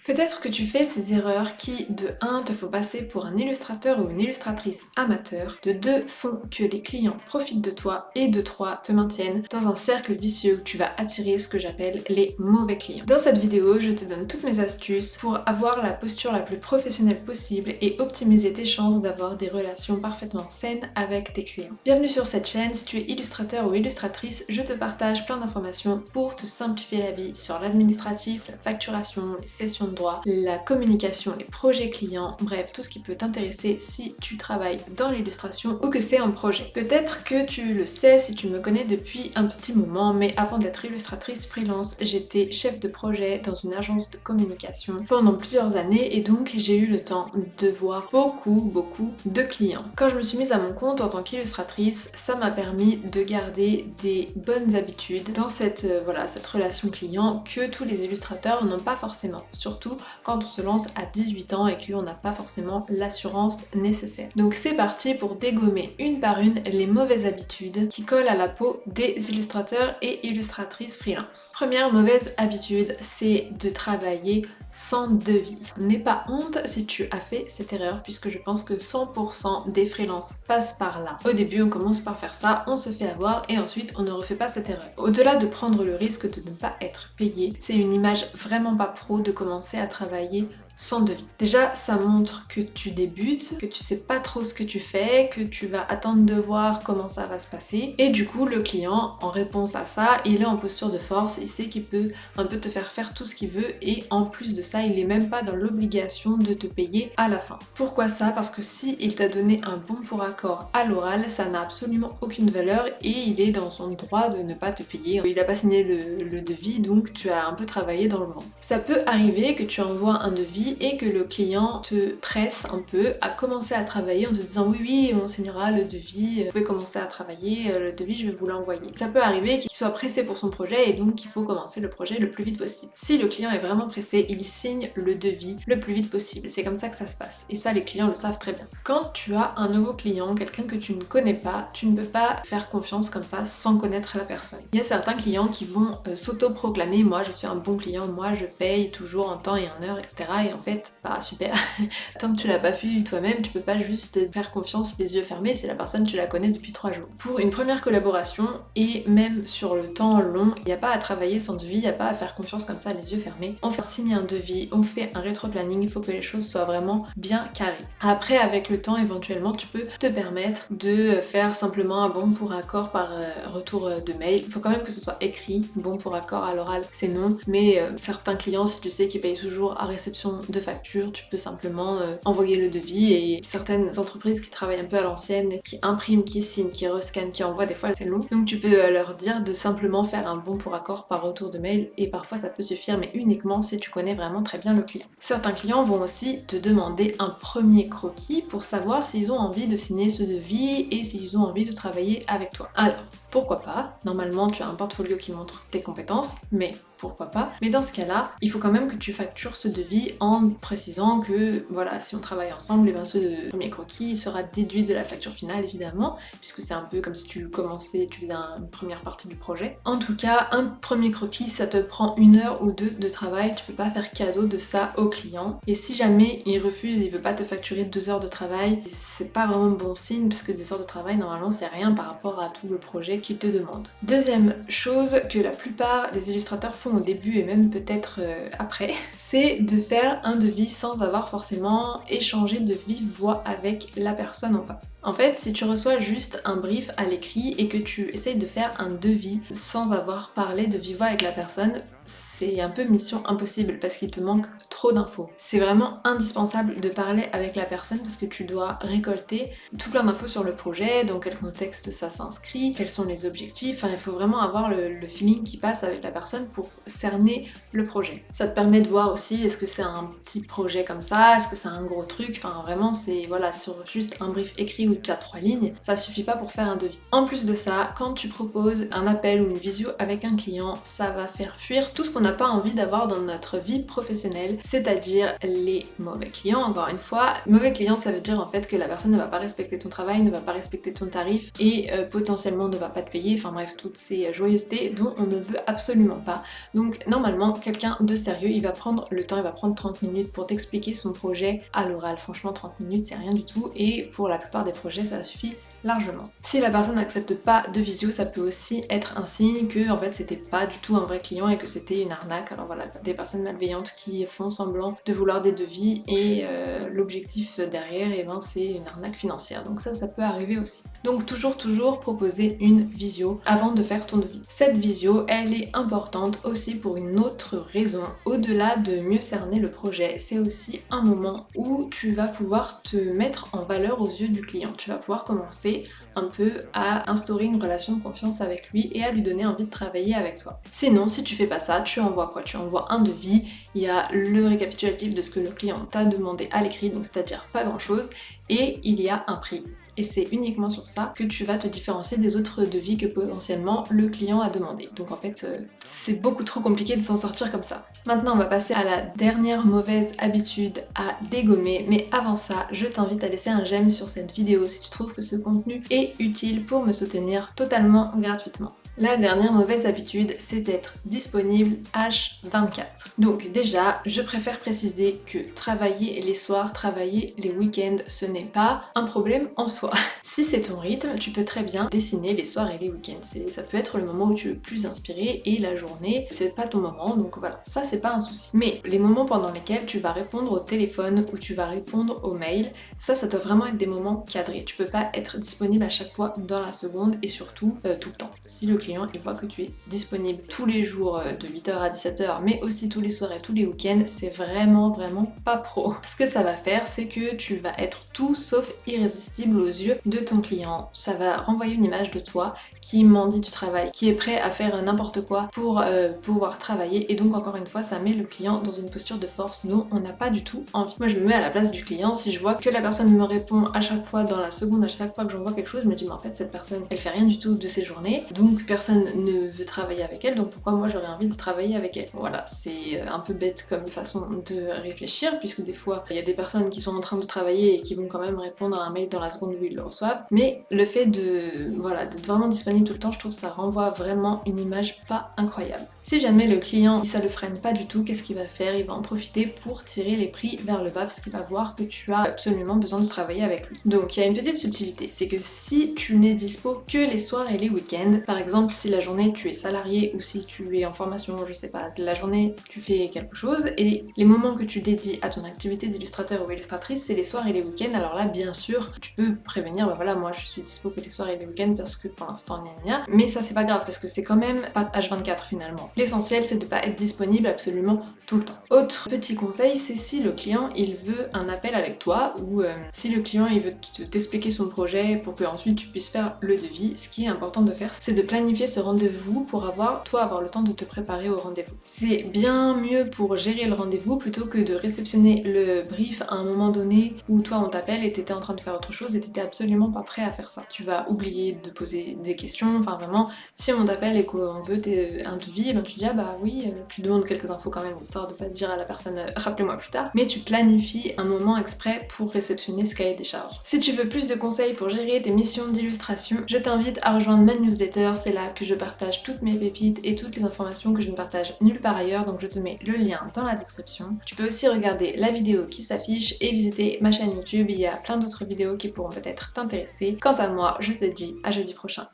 Peut-être que tu fais ces erreurs qui, de 1, te font passer pour un illustrateur ou une illustratrice amateur, de 2, font que les clients profitent de toi, et de 3, te maintiennent dans un cercle vicieux où tu vas attirer ce que j'appelle les mauvais clients. Dans cette vidéo, je te donne toutes mes astuces pour avoir la posture la plus professionnelle possible et optimiser tes chances d'avoir des relations parfaitement saines avec tes clients. Bienvenue sur cette chaîne. Si tu es illustrateur ou illustratrice, je te partage plein d'informations pour te simplifier la vie sur l'administratif, la facturation, les sessions de droit, la communication, les projets clients, bref, tout ce qui peut t'intéresser si tu travailles dans l'illustration ou que c'est un projet. Peut-être que tu le sais si tu me connais depuis un petit moment, mais avant d'être illustratrice freelance, j'étais chef de projet dans une agence de communication pendant plusieurs années et donc j'ai eu le temps de voir beaucoup de clients. Quand je me suis mise à mon compte en tant qu'illustratrice, ça m'a permis de garder des bonnes habitudes dans cette relation client que tous les illustrateurs n'ont pas forcément, surtout quand on se lance à 18 ans et qu'on n'a pas forcément l'assurance nécessaire. Donc c'est parti pour dégommer une par une les mauvaises habitudes qui collent à la peau des illustrateurs et illustratrices freelance. Première mauvaise habitude, c'est de travailler sans devis. N'aie pas honte si tu as fait cette erreur puisque je pense que 100% des freelances passent par là. Au début on commence par faire ça, on se fait avoir et ensuite on ne refait pas cette erreur. Au-delà de prendre le risque de ne pas être payé, c'est une image vraiment pas pro de commencer à travailler sans devis. Déjà, ça montre que tu débutes, que tu sais pas trop ce que tu fais, que tu vas attendre de voir comment ça va se passer. Et du coup, le client, en réponse à ça, il est en posture de force, il sait qu'il peut un peu te faire faire tout ce qu'il veut et en plus de ça, il est même pas dans l'obligation de te payer à la fin. Pourquoi ça? Parce que si il t'a donné un bon pour accord à l'oral, ça n'a absolument aucune valeur et il est dans son droit de ne pas te payer. Il a pas signé le devis, donc tu as un peu travaillé dans le vent. Ça peut arriver que tu envoies un devis et que le client te presse un peu à commencer à travailler en te disant oui, on signera le devis, vous pouvez commencer à travailler, le devis je vais vous l'envoyer. Ça peut arriver qu'il soit pressé pour son projet et donc il faut commencer le projet le plus vite possible. Si le client est vraiment pressé, il signe le devis le plus vite possible. C'est comme ça que ça se passe et ça les clients le savent très bien. Quand tu as un nouveau client, quelqu'un que tu ne connais pas, tu ne peux pas faire confiance comme ça sans connaître la personne. Il y a certains clients qui vont s'auto-proclamer moi je suis un bon client, moi je paye toujours en temps et en heure, etc. Et en fait, bah super, tant que tu l'as pas vu toi-même, tu peux pas juste faire confiance les yeux fermés si la personne tu la connais depuis 3 jours. Pour une première collaboration, et même sur le temps long, il n'y a pas à travailler sans devis, il n'y a pas à faire confiance comme ça les yeux fermés. On fait signer un devis, on fait un rétro-planning, il faut que les choses soient vraiment bien carrées. Après, avec le temps, éventuellement, tu peux te permettre de faire simplement un bon pour accord par retour de mail. Il faut quand même que ce soit écrit, bon pour accord à l'oral, c'est non, mais certains clients, si tu sais qu'ils payent toujours à réception de facture, tu peux simplement envoyer le devis et certaines entreprises qui travaillent un peu à l'ancienne, qui impriment, qui signent, qui rescannent, qui envoient, des fois c'est long. Donc tu peux leur dire de simplement faire un bon pour accord par retour de mail et parfois ça peut suffire mais uniquement si tu connais vraiment très bien le client. Certains clients vont aussi te demander un premier croquis pour savoir s'ils ont envie de signer ce devis et s'ils ont envie de travailler avec toi. Alors, pourquoi pas? Normalement tu as un portfolio qui montre tes compétences, mais pourquoi pas. Mais dans ce cas-là, il faut quand même que tu factures ce devis en précisant que voilà, si on travaille ensemble, et bien ce premier croquis sera déduit de la facture finale évidemment, puisque c'est un peu comme si tu commençais, tu faisais une première partie du projet. En tout cas, un premier croquis, ça te prend 1 heure ou 2 de travail, tu peux pas faire cadeau de ça au client. Et si jamais il refuse, il veut pas te facturer 2 heures de travail, c'est pas vraiment bon signe, puisque 2 heures de travail, normalement, c'est rien par rapport à tout le projet qu'il te demande. Deuxième chose que la plupart des illustrateurs font au début et même peut-être après, c'est de faire un devis sans avoir forcément échangé de vive voix avec la personne en face. En fait, si tu reçois juste un brief à l'écrit et que tu essayes de faire un devis sans avoir parlé de vive voix avec la personne, c'est un peu mission impossible parce qu'il te manque trop d'infos. C'est vraiment indispensable de parler avec la personne parce que tu dois récolter tout plein d'infos sur le projet, dans quel contexte ça s'inscrit, quels sont les objectifs, enfin il faut vraiment avoir le feeling qui passe avec la personne pour cerner le projet. Ça te permet de voir aussi est-ce que c'est un petit projet comme ça, est-ce que c'est un gros truc, enfin vraiment c'est voilà sur juste un brief écrit où tu as 3 lignes, ça suffit pas pour faire un devis. En plus de ça, quand tu proposes un appel ou une visio avec un client, ça va faire fuir tout ce qu'on n'a pas envie d'avoir dans notre vie professionnelle, c'est-à-dire les mauvais clients. Encore une fois, mauvais client, ça veut dire en fait que la personne ne va pas respecter ton travail, ne va pas respecter ton tarif et potentiellement ne va pas te payer, enfin bref, toutes ces joyeusetés dont on ne veut absolument pas. Donc normalement, quelqu'un de sérieux, il va prendre le temps, il va prendre 30 minutes pour t'expliquer son projet à l'oral. Franchement, 30 minutes, c'est rien du tout et pour la plupart des projets, ça suffit largement. Si la personne n'accepte pas de visio, ça peut aussi être un signe que en fait c'était pas du tout un vrai client et que c'était une arnaque. Alors voilà, des personnes malveillantes qui font semblant de vouloir des devis et l'objectif derrière, et ben, c'est une arnaque financière. Donc ça peut arriver aussi. Donc toujours proposer une visio avant de faire ton devis. Cette visio, elle est importante aussi pour une autre raison. Au-delà de mieux cerner le projet, c'est aussi un moment où tu vas pouvoir te mettre en valeur aux yeux du client. Tu vas pouvoir commencer un peu à instaurer une relation de confiance avec lui et à lui donner envie de travailler avec toi. Sinon, si tu fais pas ça, tu envoies quoi? Tu envoies un devis, il y a le récapitulatif de ce que le client t'a demandé à l'écrit, donc c'est-à-dire pas grand-chose, et il y a un prix. Et c'est uniquement sur ça que tu vas te différencier des autres devis que potentiellement le client a demandé. Donc en fait, c'est beaucoup trop compliqué de s'en sortir comme ça. Maintenant, on va passer à la dernière mauvaise habitude à dégommer. Mais avant ça, je t'invite à laisser un j'aime sur cette vidéo si tu trouves que ce contenu est utile pour me soutenir totalement gratuitement. La dernière mauvaise habitude, c'est d'être disponible H24. Donc déjà, je préfère préciser que travailler les soirs, travailler les week-ends, ce n'est pas un problème en soi. Si c'est ton rythme, tu peux très bien dessiner les soirs et les week-ends. Ça peut être le moment où tu es le plus inspiré et la journée, c'est pas ton moment, donc voilà, ça c'est pas un souci. Mais les moments pendant lesquels tu vas répondre au téléphone ou tu vas répondre aux mails, ça doit vraiment être des moments cadrés. Tu peux pas être disponible à chaque fois dans la seconde et surtout tout le temps. Si le client il voit que tu es disponible tous les jours de 8h à 17h mais aussi tous les soirs et tous les week-ends, c'est vraiment pas pro. Ce que ça va faire, c'est que tu vas être tout sauf irrésistible aux yeux de ton client. Ça va renvoyer une image de toi qui mendie du travail, qui est prêt à faire n'importe quoi pour pouvoir travailler, et donc encore une fois ça met le client dans une posture de force dont on n'a pas du tout envie. Moi je me mets à la place du client, si je vois que la personne me répond à chaque fois dans la seconde, à chaque fois que j'envoie quelque chose, je me dis mais en fait cette personne elle fait rien du tout de ses journées, donc personne ne veut travailler avec elle, donc pourquoi moi j'aurais envie de travailler avec elle? Voilà, c'est un peu bête comme façon de réfléchir, puisque des fois il y a des personnes qui sont en train de travailler et qui vont quand même répondre à un mail dans la seconde où ils le reçoivent, mais le fait d'être vraiment disponible tout le temps, je trouve que ça renvoie vraiment une image pas incroyable. Si jamais le client ça le freine pas du tout, qu'est-ce qu'il va faire? Il va en profiter pour tirer les prix vers le bas parce qu'il va voir que tu as absolument besoin de travailler avec lui. Donc il y a une petite subtilité, c'est que si tu n'es dispo que les soirs et les week-ends, par exemple si la journée tu es salarié ou si tu es en formation, je sais pas, la journée tu fais quelque chose et les moments que tu dédies à ton activité d'illustrateur ou illustratrice c'est les soirs et les week-ends, alors là bien sûr tu peux prévenir, bah voilà moi je suis dispo que les soirs et les week-ends parce que pour l'instant gna gna, mais ça c'est pas grave parce que c'est quand même pas H24 finalement. L'essentiel c'est de pas être disponible absolument tout le temps. Autre petit conseil, c'est si le client il veut un appel avec toi ou si le client il veut t'expliquer son projet pour que ensuite tu puisses faire le devis, ce qui est important de faire c'est de planifier ce rendez-vous pour avoir le temps de te préparer au rendez-vous. C'est bien mieux pour gérer le rendez-vous plutôt que de réceptionner le brief à un moment donné où toi on t'appelle et t'étais en train de faire autre chose et t'étais absolument pas prêt à faire ça. Tu vas oublier de poser des questions, enfin vraiment, si on t'appelle et qu'on veut un devis, ben tu dis ah bah oui, tu demandes quelques infos quand même histoire de pas dire à la personne rappelez-moi plus tard, mais tu planifies un moment exprès pour réceptionner ce cahier des charges. Si tu veux plus de conseils pour gérer tes missions d'illustration, je t'invite à rejoindre ma newsletter, c'est là que je partage toutes mes pépites et toutes les informations que je ne partage nulle part ailleurs, donc je te mets le lien dans la description. Tu peux aussi regarder la vidéo qui s'affiche et visiter ma chaîne YouTube, il y a plein d'autres vidéos qui pourront peut-être t'intéresser. Quant à moi, je te dis à jeudi prochain.